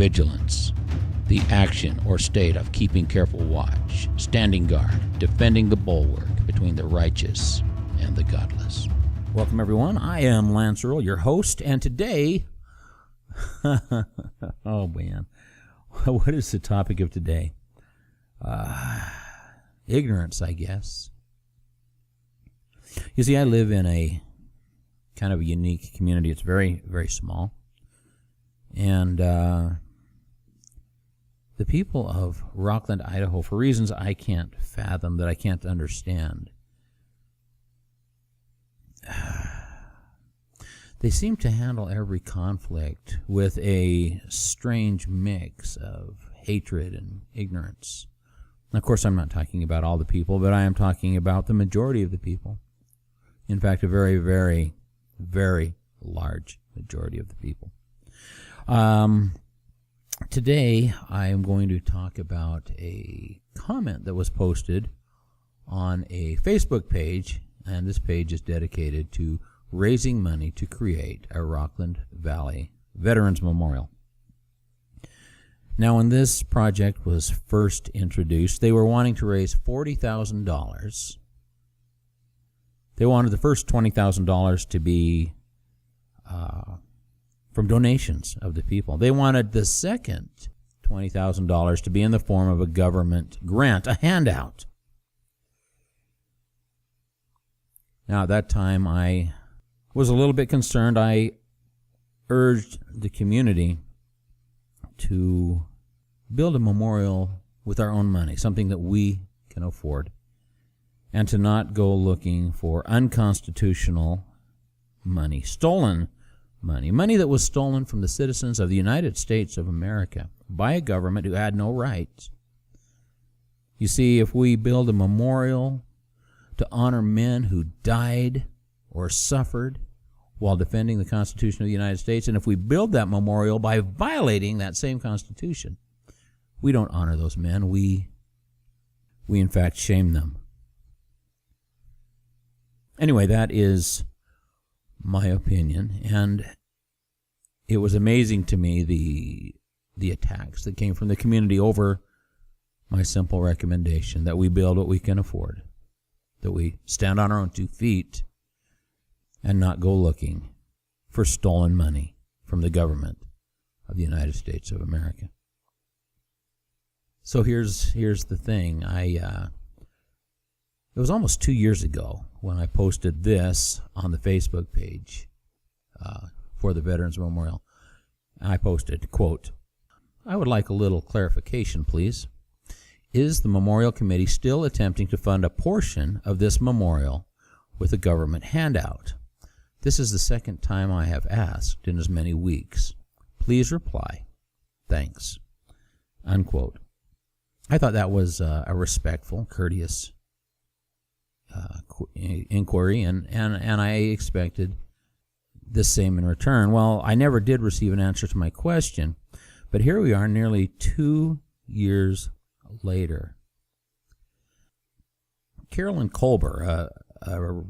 vigilance, the action or state of keeping careful watch, standing guard, defending the bulwark between the righteous and the godless. Welcome, everyone. I am Lance Earl, your host, and today, oh man, what is the topic of today? Ignorance, I guess. You see, I live in a kind of a unique community. It's very, very small. And the people of Rockland, Idaho, for reasons I can't fathom, that I can't understand, they seem to handle every conflict with a strange mix of hatred and ignorance. And of course, I'm not talking about all the people, but I am talking about the majority of the people. In fact, a very, very, very large majority of the people. Today, I am going to talk about a comment that was posted on a Facebook page, and this page is dedicated to raising money to create a Rockland Valley Veterans Memorial. Now, when this project was first introduced, they were wanting to raise $40,000. They wanted the first $20,000 to be from donations of the people. They wanted the second $20,000 to be in the form of a government grant, a handout. Now, at that time, I was a little bit concerned. I urged the community to build a memorial with our own money, something that we can afford, and to not go looking for unconstitutional money, stolen money, money that was stolen from the citizens of the United States of America by a government who had no right. You see, if we build a memorial to honor men who died or suffered while defending the Constitution of the United States, and if we build that memorial by violating that same Constitution, we don't honor those men. We in fact shame them. Anyway, that is my opinion, and it was amazing to me the attacks that came from the community over my simple recommendation that we build what we can afford, that we stand on our own 2 feet and not go looking for stolen money from the government of the United States of America. So here's the thing. It was almost 2 years ago when I posted this on the Facebook page for the Veterans Memorial. I posted, quote, "I would like a little clarification, please. Is the Memorial Committee still attempting to fund a portion of this memorial with a government handout? This is the second time I have asked in as many weeks. Please reply. Thanks." Unquote. I thought that was a respectful, courteous inquiry, and I expected the same in return. Well, I never did receive an answer to my question, but here we are nearly 2 years later. Carolyn Colber, a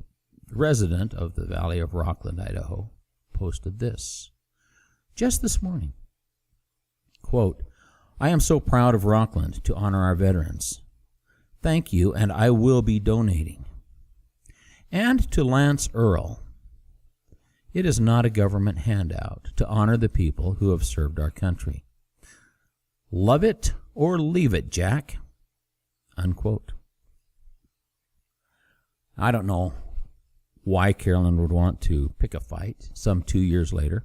resident of the Valley of Rockland, Idaho, posted this just this morning. Quote, "I am so proud of Rockland to honor our veterans. Thank you, and I will be donating. And to Lance Earl, it is not a government handout to honor the people who have served our country. Love it or leave it, Jack." Unquote. I don't know why Carolyn would want to pick a fight some 2 years later.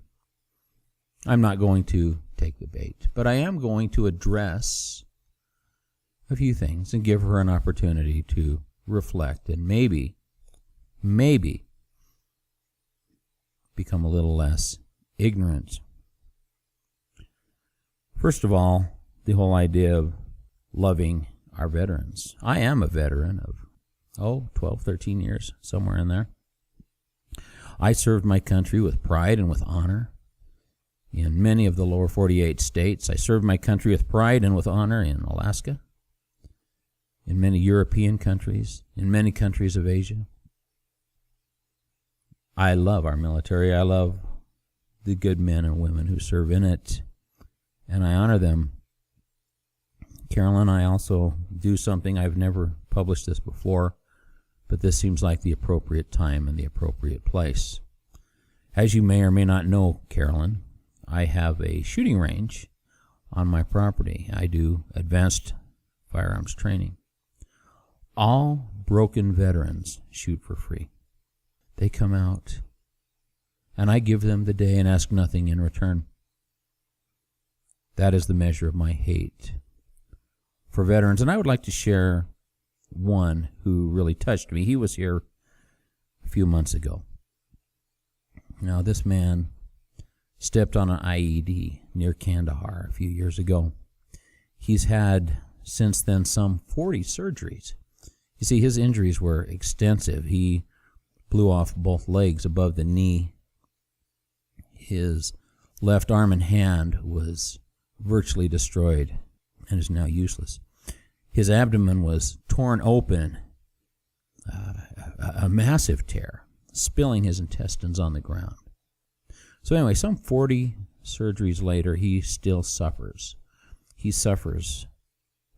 I'm not going to take the bait, but I am going to address a few things and give her an opportunity to reflect and maybe become a little less ignorant. First of all, the whole idea of loving our veterans. I am a veteran of, 12, 13 years, somewhere in there. I served my country with pride and with honor in many of the lower 48 states. I served my country with pride and with honor in Alaska, in many European countries, in many countries of Asia. I love our military. I love the good men and women who serve in it. and I honor them. Carolyn, I also do something. I've never published this before, but this seems like the appropriate time and the appropriate place. As you may or may not know, Carolyn, I have a shooting range on my property. I do advanced firearms training. All broken veterans shoot for free. They come out, and I give them the day and ask nothing in return. That is the measure of my hate for veterans. And I would like to share one who really touched me. He was here a few months ago. Now, this man stepped on an IED near Kandahar a few years ago. He's had, since then, some 40 surgeries. You see, his injuries were extensive. He blew off both legs above the knee. His left arm and hand was virtually destroyed and is now useless. His abdomen was torn open, a massive tear, spilling his intestines on the ground. So anyway, some 40 surgeries later, he still suffers. He suffers.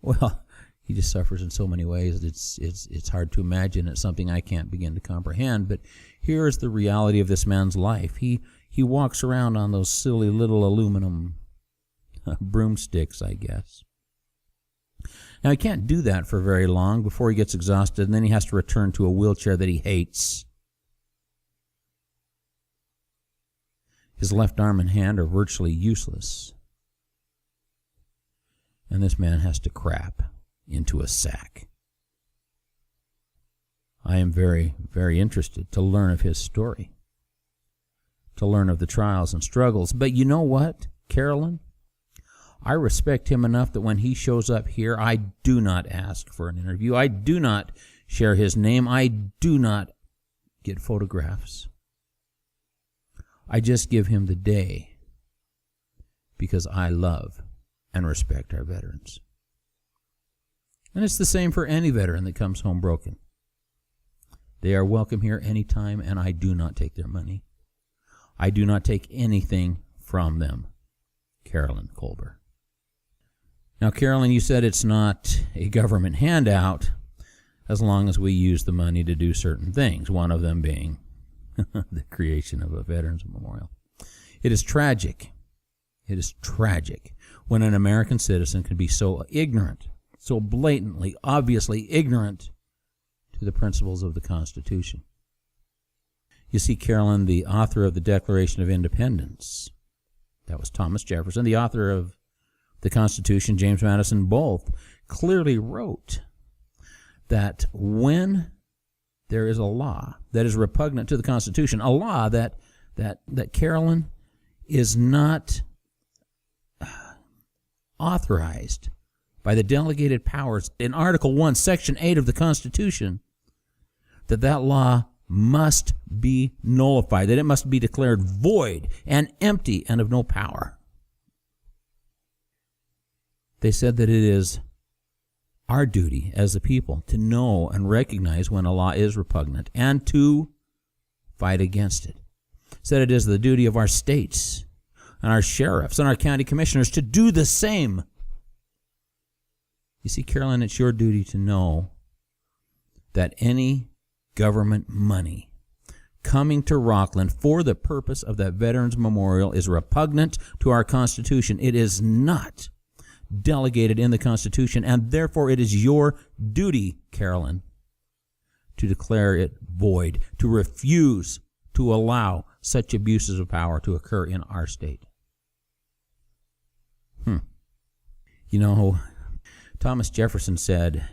Well, he just suffers in so many ways. It's hard to imagine. It's something I can't begin to comprehend. But here is the reality of this man's life. He walks around on those silly little aluminum broomsticks, I guess. Now, he can't do that for very long before he gets exhausted, and then he has to return to a wheelchair that he hates. His left arm and hand are virtually useless. And this man has to crap into a sack. I am very, very interested to learn of his story, to learn of the trials and struggles. But you know what, Carolyn? I respect him enough that when he shows up here, I do not ask for an interview. I do not share his name. I do not get photographs. I just give him the day because I love and respect our veterans. And it's the same for any veteran that comes home broken. They are welcome here anytime, and I do not take their money. I do not take anything from them. Carolyn Colber. Now, Carolyn, you said it's not a government handout as long as we use the money to do certain things, one of them being the creation of a Veterans Memorial. It is tragic. It is tragic when an American citizen can be so ignorant, so blatantly, obviously ignorant to the principles of the Constitution. You see, Carolyn, the author of the Declaration of Independence, that was Thomas Jefferson, the author of the Constitution, James Madison, both clearly wrote that when there is a law that is repugnant to the Constitution, a law that Carolyn is not authorized by the delegated powers in Article 1, Section 8 of the Constitution, that law must be nullified, that it must be declared void and empty and of no power. They said that it is our duty as a people to know and recognize when a law is repugnant and to fight against it. Said it is the duty of our states and our sheriffs and our county commissioners to do the same. You see, Carolyn, it's your duty to know that any government money coming to Rockland for the purpose of that Veterans Memorial is repugnant to our Constitution. It is not delegated in the Constitution, and therefore it is your duty, Carolyn, to declare it void, to refuse to allow such abuses of power to occur in our state. You know, Thomas Jefferson said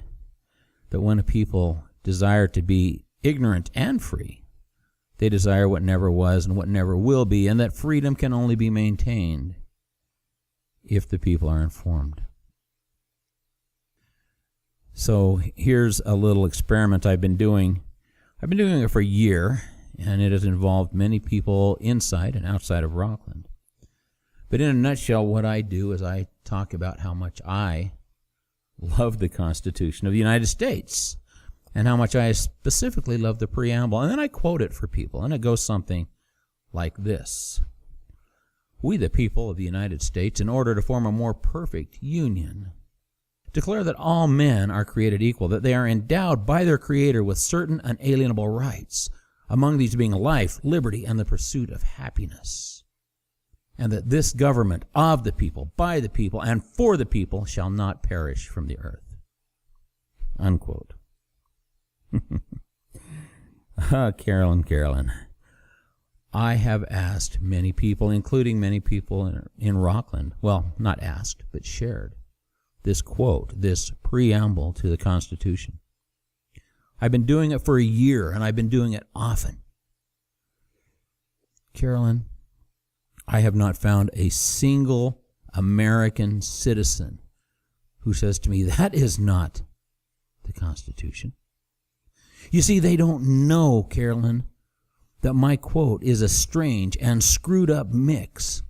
that when a people desire to be ignorant and free, they desire what never was and what never will be, and that freedom can only be maintained if the people are informed. So here's a little experiment I've been doing. I've been doing it for a year, and it has involved many people inside and outside of Rockland. But in a nutshell, what I do is I talk about how much I love the Constitution of the United States and how much I specifically love the preamble. And then I quote it for people, and it goes something like this. we the people of the United States, in order to form a more perfect union, declare that all men are created equal, that they are endowed by their Creator with certain unalienable rights, among these being life, liberty, and the pursuit of happiness, and that this government of the people, by the people, and for the people shall not perish from the earth." Unquote. Carolyn. I have asked many people, including many people in Rockland, well, not asked, but shared this quote, this preamble to the Constitution. I've been doing it for a year, and I've been doing it often. Carolyn, I have not found a single American citizen who says to me, "That is not the Constitution." You see, they don't know, Carolyn, that my quote is a strange and screwed up mix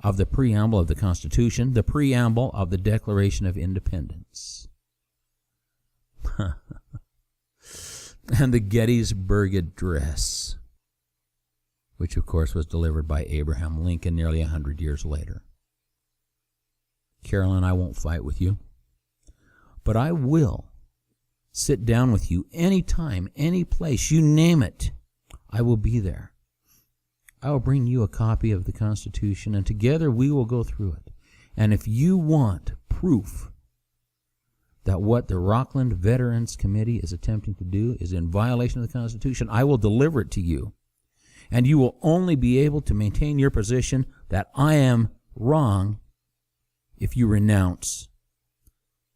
of the preamble of the Constitution, the preamble of the Declaration of Independence, and the Gettysburg Address, which of course was delivered by Abraham Lincoln nearly 100 years later. Carolyn, I won't fight with you, but I will sit down with you anytime, any place, you name it. I will be there. I will bring you a copy of the Constitution, and together we will go through it. And if you want proof that what the Rockland Veterans Committee is attempting to do is in violation of the Constitution, I will deliver it to you. And you will only be able to maintain your position that I am wrong if you renounce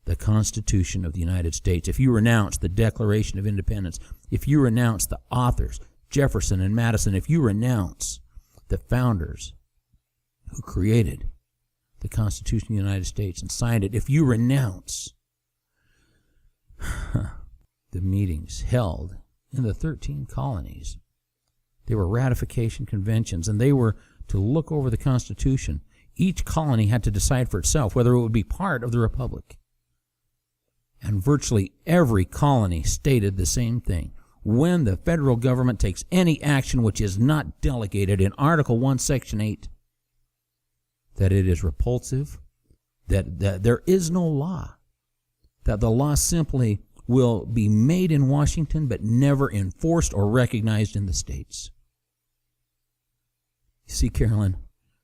the Constitution of the United States, if you renounce the Declaration of Independence, if you renounce the authors, Jefferson and Madison, if you renounce the founders who created the Constitution of the United States and signed it, if you renounce the meetings held in the 13 colonies, they were ratification conventions, and they were to look over the Constitution. Each colony had to decide for itself whether it would be part of the Republic. And virtually every colony stated the same thing. When the federal government takes any action which is not delegated in Article 1, Section 8, that it is repulsive, that there is no law, that the law simply will be made in Washington but never enforced or recognized in the states. You see, Carolyn,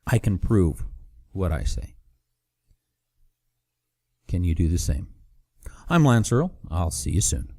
I can prove what I say. Can you do the same? I'm Lance Earle. I'll see you soon.